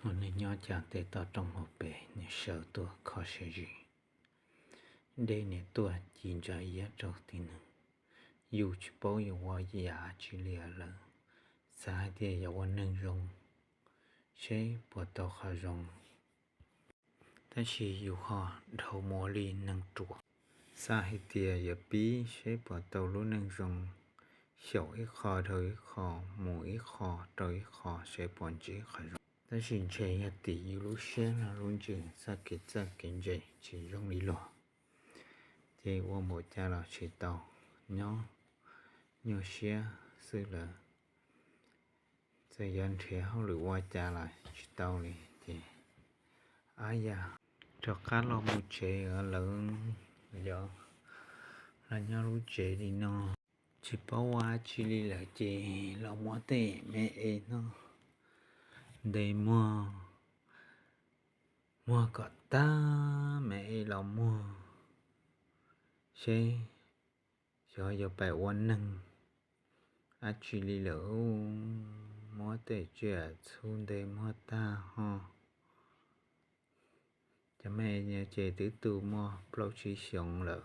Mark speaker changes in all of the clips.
Speaker 1: On est già te ta trong một bể như sợ tua khó sẽ gì. Đây nè tua chín cho ý cho tin. Dù chỉ bố yêu hoa giá chỉ lìa lỡ. Xa thì yêu hoa nâng rong. Sẽ bỏ tàu khá rong. Ta chỉ yêu hoa đầu mô lì nâng trùa. Xa thì yêu bí sẽ bỏ tàu lũ nâng rong. Xấu ít khó đầu ít khó, mù ít khó, đầu ít khó sẽ bỏ chế khá rong. Ta xin chế ya tỷ yêu lúc xe là luôn chứ xa kết ra kiến dạy chỉ rong lý lọ. Thế qua một cha là chế tàu nhỏ xe sư là thời gian thế hông lửa qua cha là chế tàu này thì da cho cá lo một chế ở lớn giờ là nhỏ lúc chế đi nó chỉ bảo qua chỉ lý là chế là mua tệ mẹ ấy nó để mua có ta mẹ là mua sẽ cho giờ bài quan năng actually lỡ mua tệ chuyện xuống để mua ta ha cho mẹ nhà trẻ tứ tu mua bao chi sống lỡ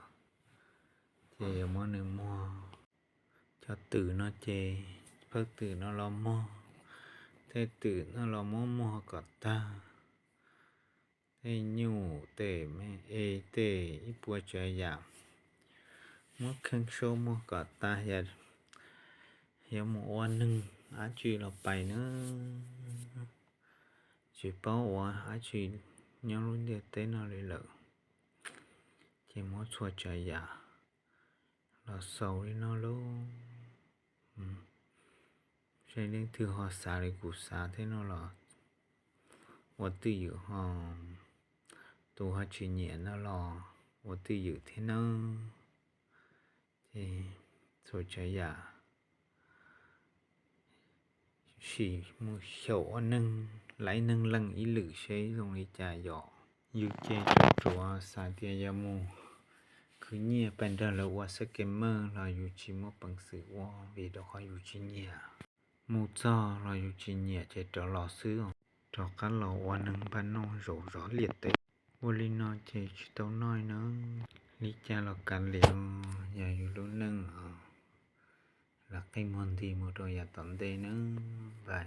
Speaker 1: trẻ mua nữa mua cho từ nó trẻ phật từ nó lo mua thế từ nó lo mua có ta thế nhu tệ mẹ ê tệ ít bùa chơi giảm mua khăn số mua có ta hiểu một quan nâng chỉ là bài nữa chỉ bảo quả chỉ nhau luôn để tên nó lấy lợ chỉ mua chua chơi giảm là sầu đi nó luôn sẽ đến từ họ xả để cụ xả thế nó là我自由哈都还去年了咯我自由thế nó thì rồi chơi ya chỉ một số nâng lấy nâng lăng ý lử chế dùng đi trả dọ yêu chế cho chùa xa tia ya mù cứ nhẹ bên đó là qua scammer là yêu chỉ một bằng sự qua vì đó khỏi yêu chỉ nhẹ mù cho là yêu chỉ nhẹ chế trở lò xứ cho cá lò qua nâng ban non rổ rõ liệt tệ vô lý nó chế chỉ tấu nói nữa lý cha là cản liệu nhà yêu lúc nâng là cái môn thì một đôi nhà tận đây nữa vậy